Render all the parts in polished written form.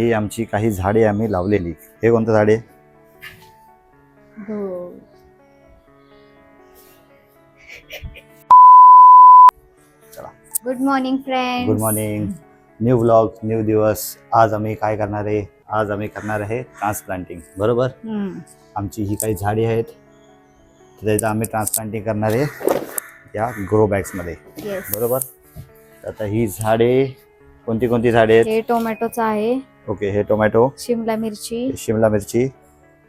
ही आमची काही झाडे आम्ही लावलेली. हे कोणतं झाडे? Good morning friends. Good morning. New vlog, new दिवस. आज आम्ही काय करणार आहे? आज आम्ही करणार आहे ट्रान्सप्लांटिंग. बरोबर. आमची ही काही झाडे आहेत, त्याचं आम्ही ट्रान्सप्लांटिंग करणार आहे या ग्रो बॅग्स मध्ये. बरोबर. आता ही झाडे कोणती कोणती झाडे आहेत? हे टोमॅटोचं आहे. ओके, हे टोमॅटो. शिमला मिरची. शिमला मिरची.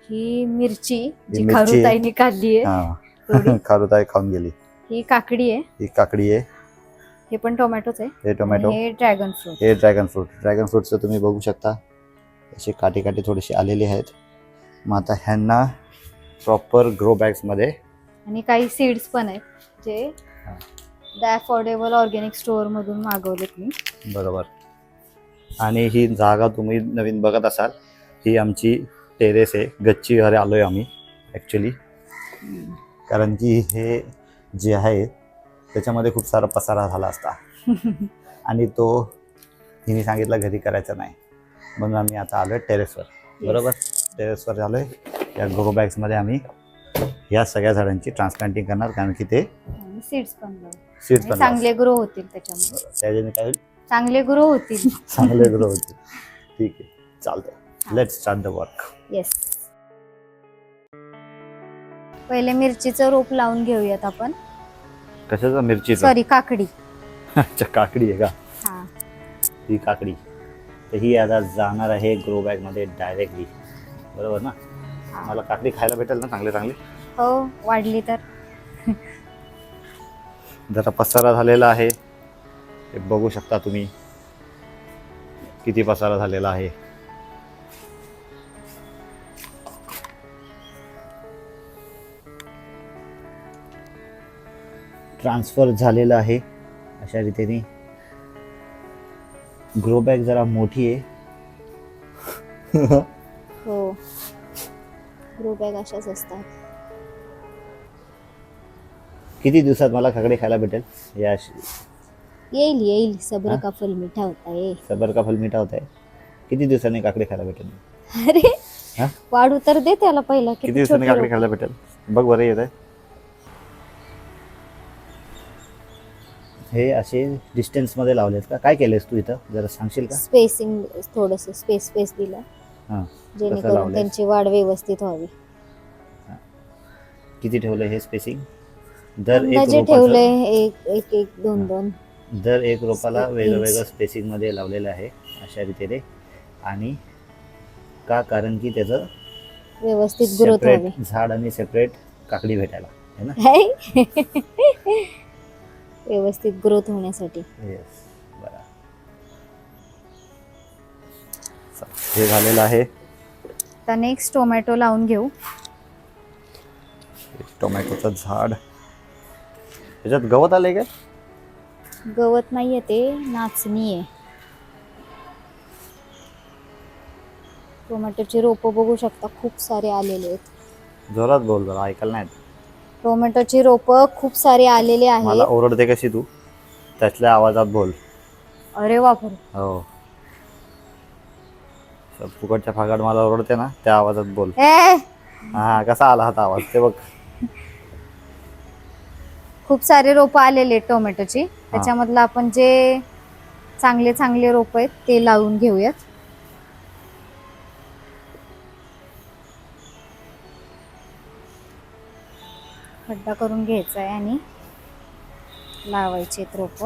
ही मिरची जी खारुताईने काढली आहे. हा खारुताई खाऊन गेली. ही काकडी आहे. ही काकडी आहे. हे पण टोमॅटोच आहे. हे टोमॅटो. हे ड्रॅगन फ्रूट. हे ड्रॅगन फ्रूट. ड्रॅगन फ्रूटचं तुम्ही बघू शकता असे काटे काटे थोडेसे आलेले आहेत. मग आता ह्यांना प्रॉपर ग्रो बॅग्स मध्ये. आणि काही सीड्स पण आहेत जे द अफोर्डेबल ऑर्गॅनिक स्टोअर मधून मागवलेत मी. बरोबर. आणि ही जागा तुम्ही नवीन बघत असाल, ही आमची टेरेस आहे. गच्ची घरे आलोय आम्ही ॲक्च्युली, कारण की हे जे आहे त्याच्यामध्ये खूप सारा पसारा झाला असता आणि तो हिने सांगितलं घरी करायचं नाही, म्हणून आम्ही आता आलोय टेरेसवर. बरोबर. टेरेसवर आलोय. या ग्रो बॅग्समध्ये आम्ही या सगळ्या झाडांची ट्रान्सप्लांटिंग करणार, कारण की ते सीड्स पण चांगले ग्रो होतील. त्याच्यामुळे त्याच्याने काय चांगले ग्रो होतील. चांगले ग्रो होतील. ठीक आहे, चालतंय. Let's start the work. Yes. पहिले मिरचीचं रोप लावून घेऊयात आपण. कशाचं? मिरची. सॉरी, काकडी. अच्छा, काकडी आहे का? हा, ही काकडी. तर ही आता जाणार आहे ग्रो बॅग मध्ये डायरेक्टली. बरोबर ना? मला काकडी खायला भेटेल ना चांगले चांगले? हो, वाढली तर. जरा पसारा झालेला आहे, हे बघू शकता तुम्ही किती पसारा झालेला आहे. ट्रान्सफर झालेलं आहे अशा रीतीने. ग्रो बॅग जरा मोठी आहे. हो, ग्रो बॅग अशाच असतात. किती दिवसात मला काकडी खायला भेटेल? या येईल येईल. सब्र का फल मीठा होता है. सबर का फल मीठा होता है. किती दिवसांनी काकडी खायला भेटेल? अरे वाढू तर दे त्याला पहिला. किती दिवसांनी काकडी खायला भेटेल? बघ बरं येत आहे. हे असे डिस्टन्स मध्ये लावलेत का? काय केलेस तू इथं, जरा सांगशील का? स्पेसिंग, थोडस स्पेस दिला, जेणेकरून त्यांची वाढ व्यवस्थित व्हावी. किती ठेवलंय हे स्पेसिंग? दर एक ठेवलंय एक दोन. दर एक रोपाला वेगवेगळं स्पेसिंग मध्ये लावलेलं आहे अशा रीतीने. आणि का? कारण की त्याचं व्यवस्थित ग्रोथ व्हावी. झाड आणि सेपरेट काकडी भेटायला है ना. व्यवस्थित ग्रोथ होण्यासाठी. येस, बरं. हे झालेलं आहे. आता नेक्स्ट टोमॅटो लावून घेऊ. टोमॅटोचं झाड. त्याच्यात गवत आलंय का? गवत नाहीये, ते नाचणी आहे. टोमॅटोची रोपं बघू शकता, खूप सारे आलेले आहेत. जोरात बोल जरा, ऐकायला नाही. टोमॅटोची रोपं खूप सारे आलेले आहेत. मला ओरडते कशी तू? त्यातल्या आवाजात बोल. अरे बापरे. हो, फुकटच्या फागाट मला ओरडते ना, त्या आवाजात बोल. हा, कसा आला हा आवाज ते बघ. खूप सारे रोपं आलेले आहेत टोमॅटोची. त्याच्यामधलं आपण जे चांगले चांगले रोप आहेत ते लावून घेऊयात. खड्डा करून घ्यायचा आहे आणि लावायचे रोप.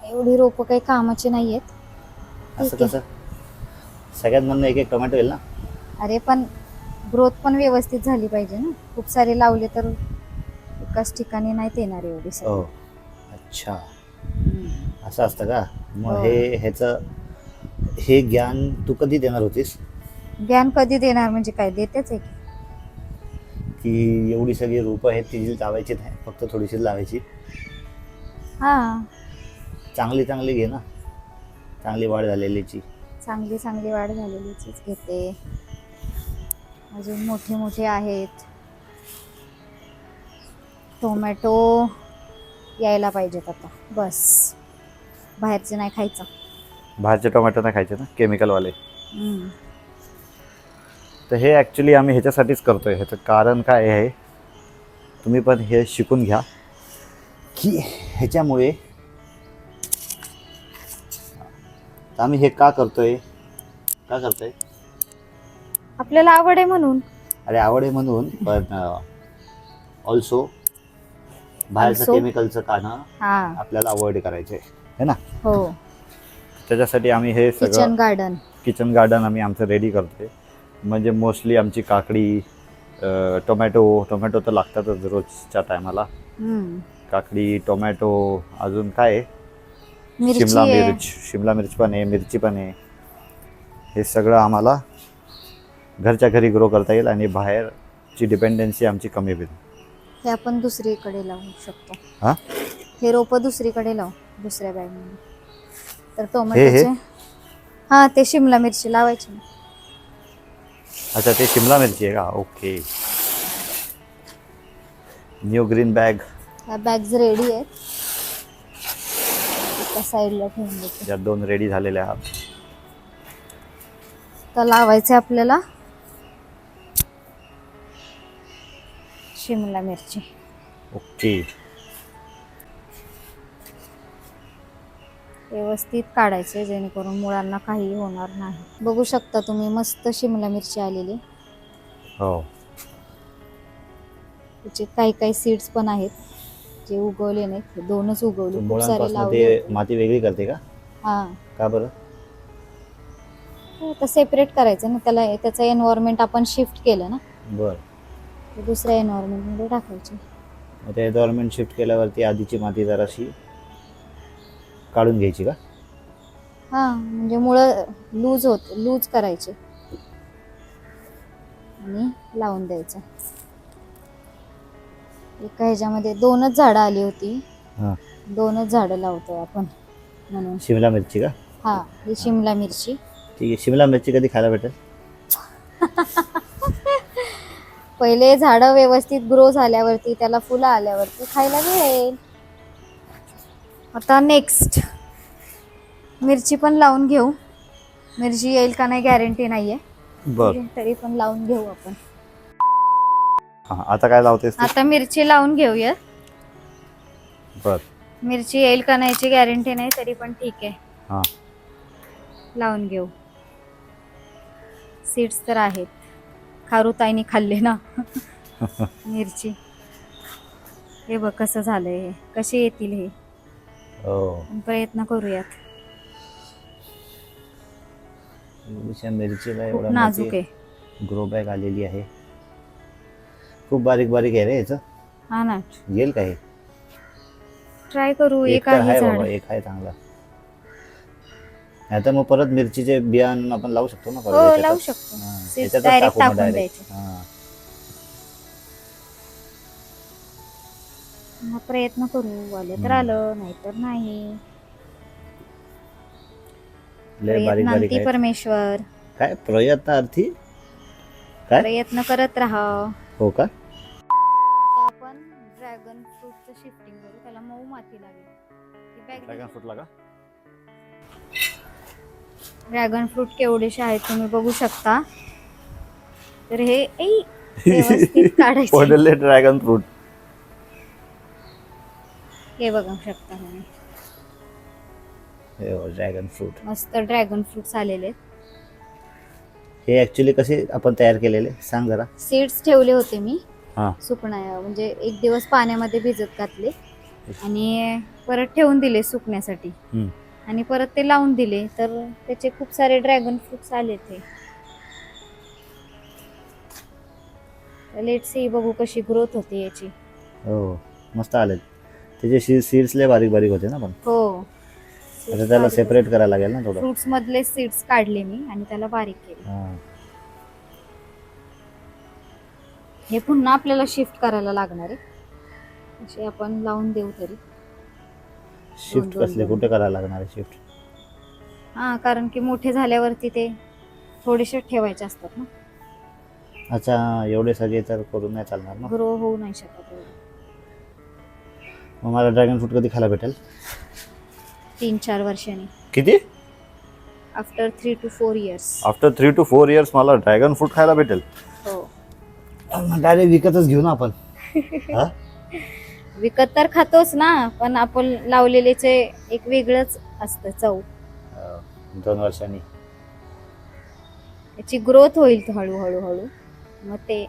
एवढी रोप काही कामाची नाहीयेत. असं कसं? सगळ्यात म्हणून एक एक टोमॅटो येईल ना. अरे पण ग्रोथ पण व्यवस्थित झाली पाहिजे ना. खूप सारे लावले तर एकाच ठिकाणी नाही येणार एवढी. अच्छा, असं असतं का? मग हे ज्ञान तू कधी देणार होतीस? ज्ञान कधी देणार म्हणजे काय, देतेच आहे की एवढी सगळी रोपं आहेत ती लावायची नाही, फक्त थोडीशी लावायची. हा, चांगली चांगली घे ना, चांगली वाढ झालेलीची. चांगली वाढ झालेलीचीच घेते. अजून मोठे मोठे आहेत. टोमॅटो यायला पाहिजेत आता बस. बाहेरचे नाही खायचं. बाहेरचे टोमॅटो नाही खायचे ना, केमिकलवाले. हम्म. तर हे ॲक्च्युली आम्ही ह्याच्यासाठीच करतोय. ह्याचं कारण काय आहे, तुम्ही पण हे शिकून घ्या की ह्याच्यामुळे आम्ही हे का करतोय. आपल्याला आवड आहे म्हणून. अरे आवड आहे म्हणून, पण ऑल्सो बाहेरचं Also? केमिकलचं खाणं हा. आपल्याला अवॉइड करायचं आहे ना. हो. त्याच्यासाठी आम्ही हे किचन सगळं गार्डन. किचन गार्डन आम्ही आमचं रेडी करतोय. म्हणजे मोस्टली आमची काकडी, टोमॅटो तर लागतातच रोजच्या टायमाला. काकडी, टोमॅटो, अजून काय आहे, शिमला मिर्च पण आहे, मिरची पण आहे. हे सगळं आम्हाला घरच्या घरी ग्रो करता येईल आणि बाहेरची डिपेंडन्सी आमची कमी होईल. हे आपण दुसरीकडे लावू शकतो. हां, हे रोप दुसरीकडे लावू, दुसऱ्या बॅगमध्ये. तर हे? टोमॅटोचे, हा ते शिमला मिरची लावायची. अच्छा, ते शिमला मिरची आहे का? ओके. New green bag. ह्या बॅग्स रेडी आहेत. एका साईडला ठेवून देते. ज्या 2 रेडी झालेल्या आहात. तर लावायचे आपल्याला शिमला मिरची. ओके. व्यवस्थित काढायचे जेणेकरून मुळांना काही होणार नाही. बघू शकता तुम्ही, मस्त शिमला मिरची आलेली. हो. त्याचे काही काही सीड्स पण आहेत जे उगवले नाहीत. 2च उगवले, खूप सारे मुळांपासून लावले ते होते. माती वेगळी करते का? हा, का बरं? आता सेपरेट करायचं ना त्याला. त्याचं एन्व्हायरमेंट आपण शिफ्ट केलं ना, बरं. ते दुसऱ्या एन्व्हायरमेंटमध्ये टाकायचे. मग ते गव्हर्नमेंट शिफ्ट केल्यावरती आधीची माती जराशी काढून घ्यायची का? हा, म्हणजे मुळं लूज करायचे आणि लावून द्यायचं. एका ह्याच्यामध्ये 2च झाडं आली होती. हां. 2च झाडं लावतोय आपण म्हणून. शिमला मिरची का? हा, ही शिमला मिरची. ठीक आहे. शिमला मिरची कधी खायला भेटेल? पहिले झाडं व्यवस्थित ग्रो झाल्यावरती, त्याला फुलं आल्यावरती खायला मिळेल. आता नेक्स्ट मिरची पण लावून घेऊ. मिरची येईल का नाही गॅरंटी नाहीये, बरं. तरी पण लावून घेऊ आपण. हां, आता काय लावतेस तू? आता मिरची लावून घेऊया. बरं. मिरची येईल का नाही याची गॅरंटी नाही, तरी पण ठीक आहे, हां. लावून घेऊ. सीड्स तर आहेत, खारुताईने खाल्ले ना मिरची. हे बघ कसं झालंय, कसे येतील हे. हो. प्रयत्न करूयात. मिरचीला खूप एवढा नाजूक आहे. ग्रो बॅग आलेली आहे. खूप बारीक बारीक आहे रे याचं. हा ना, येईल का हे? ट्राय करू. एक एक तर आहे आहे झाड. बाबा, एक आहे चांगला. आता मग परत मिरचीचे बियाण आपण लावू शकतो ना परत हो, याच्यातच? लावू शकतो. हां, Seeds याच्यातच direct टाकू मग टाकून direct. द्यायचे. हां. मग प्रयत्न करू. आलं तर आलं, नाहीतर नाही. लय बारीक बारीक प्रयत्नांती आहे. परमेश्वर. काय प्रयत्नार्थी? काय? प्रयत्न करत राहा. हो का? आपण ड्रॅगन फ्रूटचं शिफ्टिंग करू. त्याला मऊ माती लागेल. ड्रॅगन फ्रूटला का? ड्रॅगन फ्रूट केवढेशे आहेत तुम्ही बघू शकता. तर हे व्यवस्थित काढायचे. पडले ड्रॅगन फ्रूट. हे बघू शकता तुम्ही, हे ड्रॅगन फ्रूट. मस्त ड्रॅगन फ्रूट्स आलेले आहेत. हे ऍक्च्युली कसे आपण तयार केलेले सांग जरा. सीड्स ठेवले होते मी हां. सुकण्या, म्हणजे एक दिवस पाण्यामध्ये भिजत घातले आणि परत ठेवून दिले सुकण्यासाठी. हम्म. आणि परत ते लावून दिले, तर त्याचे खूप सारे ड्रॅगन फ्रूट्स आले. ते लेट्स सी, बघू कशी ग्रोथ होते याची. हो, मस्त आले. त्याचे सीड्स लय बारीक बारीक होते ना पण. हो, आता त्याला सेपरेट करायला लागेल ना थोडं. फ्रुट्स मधले सीड्स काढले मी आणि त्याला बारीक केले. हां. हे पुन्हा आपल्याला शिफ्ट करायला लागणार आहे. असे आपण लावून देऊ तरी. शिफ्ट कसले कुठे करायला लागणार आहे शिफ्ट? हा, कारण की मोठे झाल्यावरती ते थोडेसे ठेवायचे असतात ना. अच्छा, एवढे सगळे तर करून नाही चालणार ना. ग्रो होऊ नाही शकत एवढं. मग मला ड्रॅगन फ्रूट कधी खायला भेटेल? 3-4 वर्षांनी. किती? After 3 to 4 years. After 3 to 4 years मला ड्रॅगन फ्रूट खायला भेटेल. हो. डायरेक्ट विकतच घेऊ ना आपण. हा? विकत तर खातोच ना, पण आपण लावलेलेचे एक वेगळंच असतं चव. 2 वर्षांनी. त्याची ग्रोथ होईल हळूहळू हळू, मग ते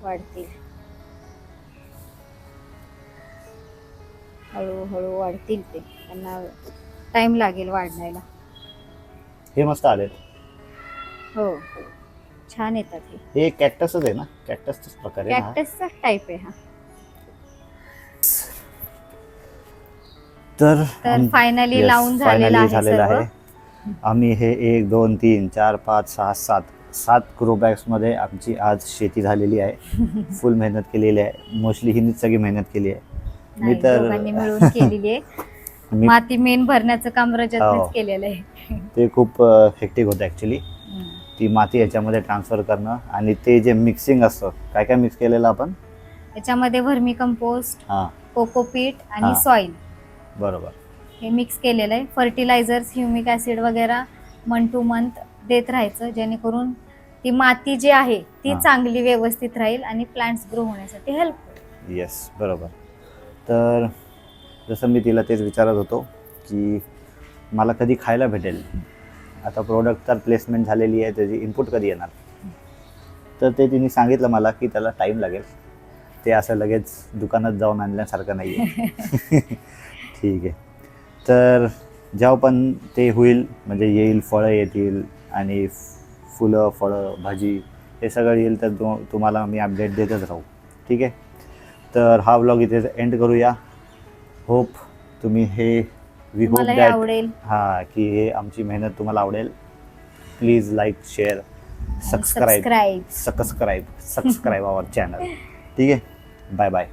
वाढतील. हळूहळू वाढतील ते, त्यांना टाइम लागेल वाढण्याला. हे मस्त आलेत. हो, छान येतात हे. हे कॅक्टसच आहे ना? कॅक्टसचाच प्रकार आहे ना? कॅक्टसचा टाइप आहे हा. तर फायनली लावून झालेला आहे सर्व. आहे. आम्ही हे 1 2 3 4 5 6 7 ग्रो बॅग्स मध्ये आमची आज शेती झालेली आहे. फुल मेहनत केलेली आहे. मोस्टली हिनीच सगळी मेहनत केली आहे. मी नाही, तर दोघांनी मिळून केलेली आहे. माती मेन भरण्याचं काम हो. रजतनेच केलेलं आहे. ते खूप हेक्टिक होतं ॲक्च्युली. ती माती याच्यामध्ये ट्रान्सफर करणं आणि ते जे मिक्सिंग असतं, काय काय मिक्स केलेलं आपण? याच्यामध्ये व्हर्मी कंपोस्ट, हां कोकोपीट आणि हा. सॉइल बरोबर. हे मिक्स केलेलं आहे. फर्टिलायझर्स, ह्युमिक ऍसिड वगैरे मंथ टू मंथ देत राहायचं, जेणेकरून ती माती जी आहे ती हा. चांगली व्यवस्थित राहील आणि प्लांट्स ग्रो होण्यासाठी हेल्प होईल. येस, बरोबर. तर जसं मी तिला तेच विचारत होतो की मला कधी खायला भेटेल. आता प्रोडक्ट तर प्लेसमेंट झालेली आहे, त्याची इनपुट कधी येणार. तर ते तिने सांगितलं मला की त्याला टाईम लागेल. ते असं लगेच दुकानात जाऊन आणल्यासारखं नाही आहे. ठीक आहे. तर जेव्हा पण ते होईल, म्हणजे येईल, फळं येतील आणि फुलं, फळं, भाजी हे सगळं येईल, तर तुम्हाला मी अपडेट देतच राहू. ठीक आहे. तर हा व्लॉग इथे एंड करूया. होप तुम्ही वी होप मला हे दॅट आवडेल. हां, की हे आमची मेहनत तुम्हाला आवडेल. Please like, share, subscribe our channel. ठीक आहे. Bye bye.